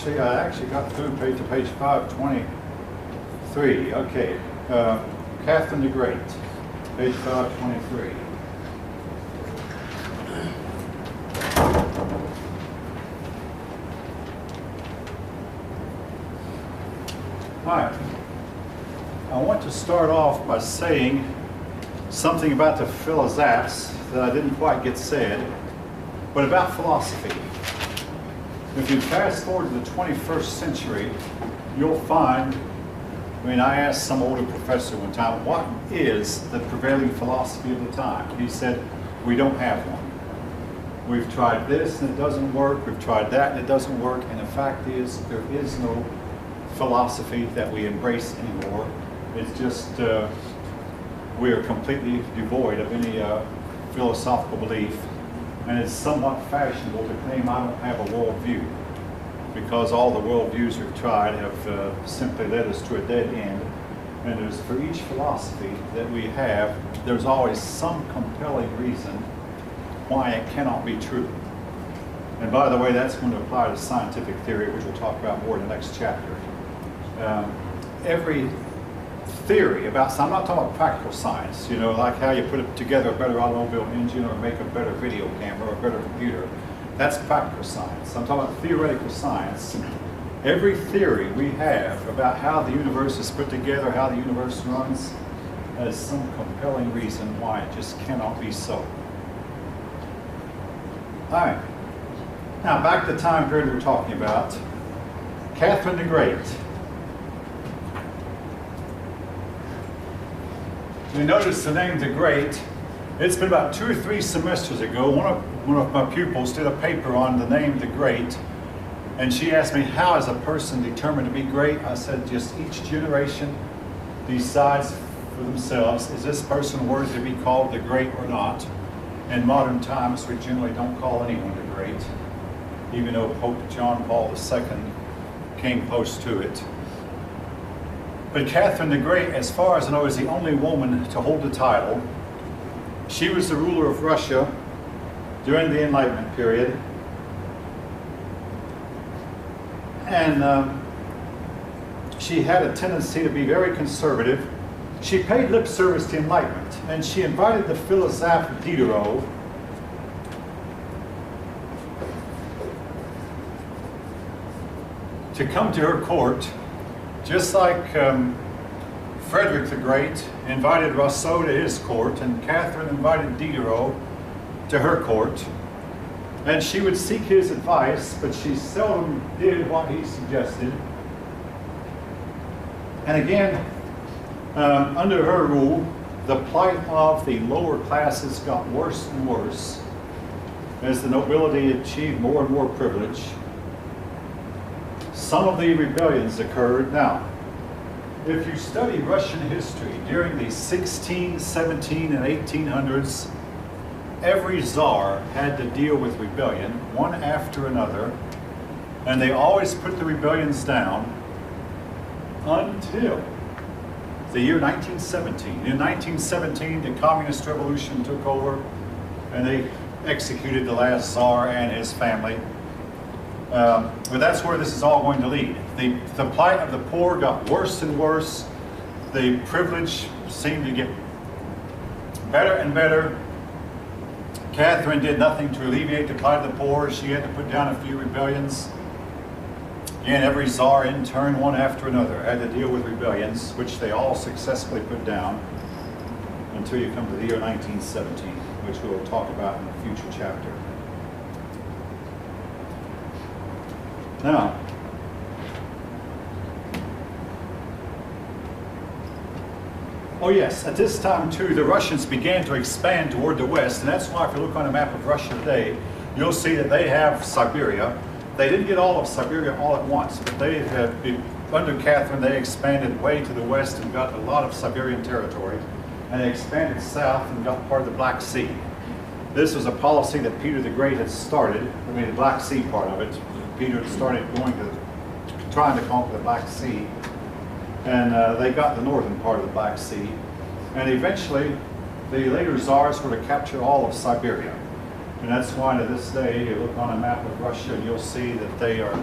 I actually got through to page 523. Okay, Catherine the Great, page 523. All right. I want to start off by saying something about the Philosophes that I didn't quite get said, but about philosophy. If you fast forward to the 21st century, you'll find, I asked some older professor one time, what is the prevailing philosophy of the time? He said, we don't have one. We've tried this and it doesn't work, we've tried that and it doesn't work, and the fact is there is no philosophy that we embrace anymore. It's just we are completely devoid of any philosophical belief, and it's somewhat fashionable to claim I don't have a worldview, because all the worldviews we've tried have simply led us to a dead end. And there's, for each philosophy that we have, there's always some compelling reason why it cannot be true. And by the way, that's going to apply to scientific theory, which we'll talk about more in the next chapter. Every theory about, so I'm not talking about practical science, like how you put together a better automobile engine or make a better video camera or a better computer. That's practical science. I'm talking about theoretical science. Every theory we have about how the universe is put together, how the universe runs, has some compelling reason why it just cannot be so. All right. Now back to the time period we're talking about. Catherine the Great. You notice the name the Great. It's been about 2 or 3 semesters ago, one of my pupils did a paper on the name the Great, and she asked me, how is a person determined to be great? I said, just each generation decides for themselves, is this person worthy to be called the Great or not? In modern times, we generally don't call anyone the Great, even though Pope John Paul II came close to it. But Catherine the Great, as far as I know, is the only woman to hold the title. She was the ruler of Russia during the Enlightenment period. And she had a tendency to be very conservative. She paid lip service to Enlightenment, and she invited the philosophe Diderot to come to her court, just like Frederick the Great invited Rousseau to his court, and Catherine invited Diderot to her court. And she would seek his advice, but she seldom did what he suggested. And again, under her rule, the plight of the lower classes got worse and worse as the nobility achieved more and more privilege. Some of the rebellions occurred. Now, if you study Russian history during the 16, 17, and 1800s, every czar had to deal with rebellion, one after another, and they always put the rebellions down until the year 1917. In 1917, the Communist Revolution took over, and they executed the last czar and his family. But that's where this is all going to lead. The plight of the poor got worse and worse. The privilege seemed to get better and better. Catherine did nothing to alleviate the plight of the poor. She had to put down a few rebellions. Again, every czar in turn, one after another, had to deal with rebellions, which they all successfully put down until you come to the year 1917, which we'll talk about in a future chapter. Now, oh yes, at this time too, the Russians began to expand toward the west, and that's why if you look on a map of Russia today, you'll see that they have Siberia. They didn't get all of Siberia all at once, but they have, under Catherine, they expanded way to the west and got a lot of Siberian territory, and they expanded south and got part of the Black Sea. This was a policy that Peter the Great had started, the Black Sea part of it. Peter started trying to conquer the Black Sea, and they got the northern part of the Black Sea, and eventually the later czars were to capture all of Siberia. And that's why to this day, you look on a map of Russia and you'll see that they are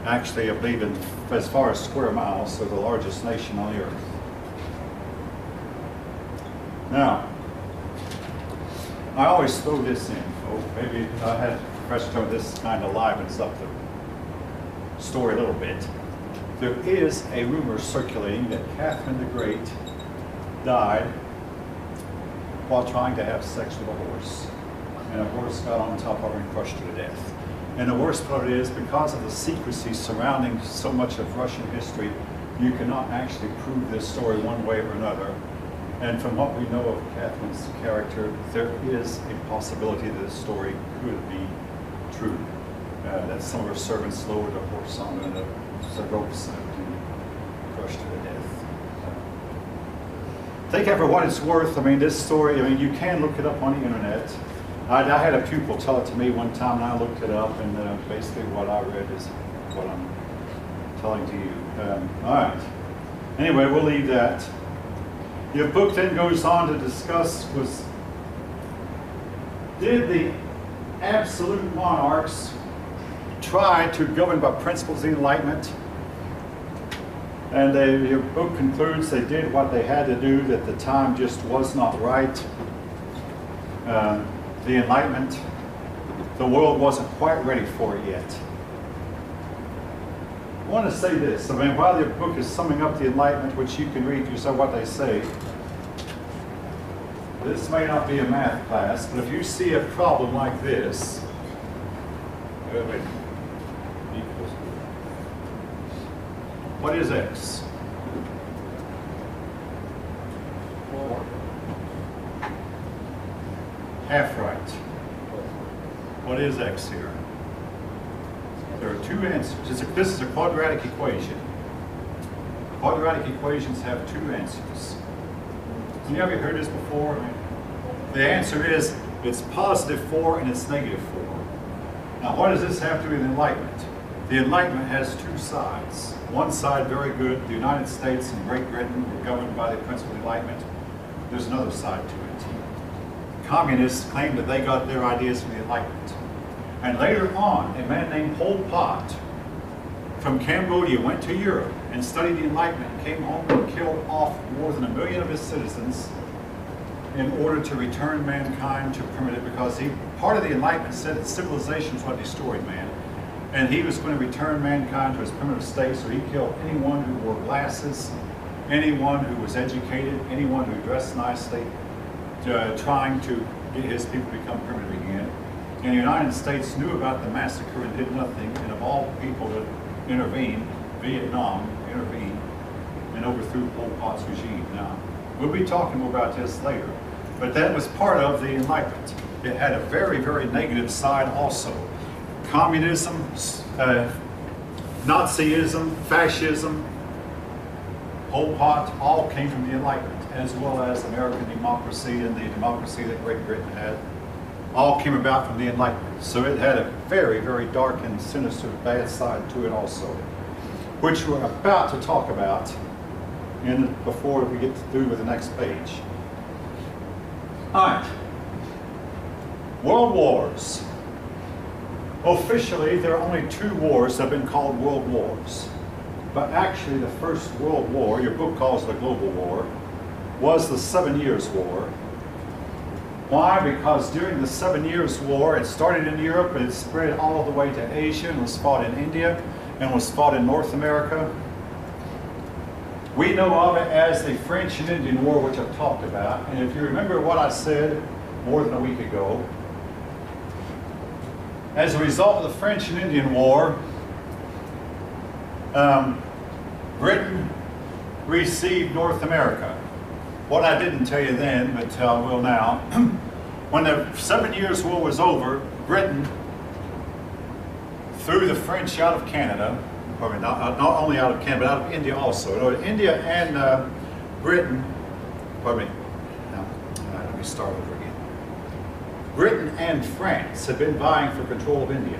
Actually, I believe in, as far as square miles, they're the largest nation on the earth. Now, I always throw this in. Oh, maybe I had a professor tell me this kind of livens up the story a little bit. There is a rumor circulating that Catherine the Great died while trying to have sex with a horse. And a horse got on top of her and crushed her to death. And the worst part is, because of the secrecy surrounding so much of Russian history, you cannot actually prove this story one way or another. And from what we know of Catherine's character, there is a possibility that the story could be true. That some of her servants lowered a horse on her and the ropes and crushed her to death. Take it for what it's worth. I mean, this story, I mean, you can look it up on the internet. I had a pupil tell it to me one time, and I looked it up, and basically what I read is what I'm telling to you. All right. Anyway, we'll leave that. Your book then goes on to discuss did the absolute monarchs try to govern by principles of the Enlightenment? And your book concludes they did what they had to do, that the time just was not right. The Enlightenment, the world wasn't quite ready for it yet. I want to say this. I mean, while your book is summing up the Enlightenment, which you can read yourself what they say, this may not be a math class, but if you see a problem like this, what is x? 4. Half right. What is x here? There are two answers. This is a quadratic equation. Quadratic equations have two answers. Have you ever heard this before? The answer is it's positive 4 and it's negative 4. Now, what does this have to do with Enlightenment? The Enlightenment has two sides. One side, very good. The United States and Great Britain were governed by the principle of Enlightenment. There's another side to it. Communists claim that they got their ideas from the Enlightenment. And later on, a man named Pol Pot from Cambodia went to Europe and studied the Enlightenment and came home and killed off more than 1 million of his citizens in order to return mankind to primitive, because part of the Enlightenment said that civilization is what destroyed man. And he was going to return mankind to his primitive state, so he killed anyone who wore glasses, anyone who was educated, anyone who dressed nicely, trying to get his people to become primitive again. And the United States knew about the massacre and did nothing, and of all people that intervened, Vietnam intervened and overthrew Pol Pot's regime. Now, we'll be talking more about this later, but that was part of the Enlightenment. It had a very, very negative side also. Communism, Nazism, fascism, Pol Pot, all came from the Enlightenment, as well as American democracy and the democracy that Great Britain had, all came about from the Enlightenment. So it had a very, very dark and sinister, bad side to it also, which we're about to talk about before we get through with the next page. All right. World wars. Officially, there are only 2 wars that have been called world wars. But actually, the first world war, your book calls it a global war, was the 7 Years' War. Why? Because during the 7 Years' War, it started in Europe and it spread all the way to Asia and was fought in India and was fought in North America. We know of it as the French and Indian War, which I've talked about. And if you remember what I said more than a week ago, as a result of the French and Indian War, Britain received North America. What I didn't tell you then, but I will now, when the 7 Years' War was over, Britain threw the French out of Canada, or not only out of Canada, but out of India also. India and Britain, pardon me, let me start over again. Britain and France had been vying for control of India.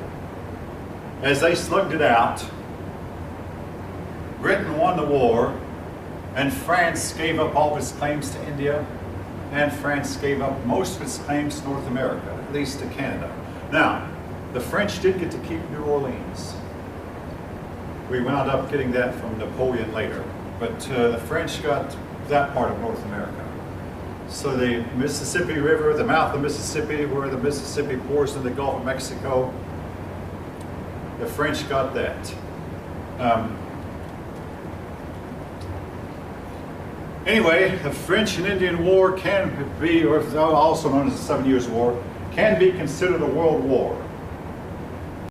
As they slugged it out, Britain won the war, and France gave up all of its claims to India, and France gave up most of its claims to North America, at least to Canada. Now, the French did get to keep New Orleans. We wound up getting that from Napoleon later. But the French got that part of North America. So the Mississippi River, the mouth of Mississippi, where the Mississippi pours into the Gulf of Mexico, the French got that. Anyway, the French and Indian War can be, or also known as the 7 Years' War, can be considered a world war.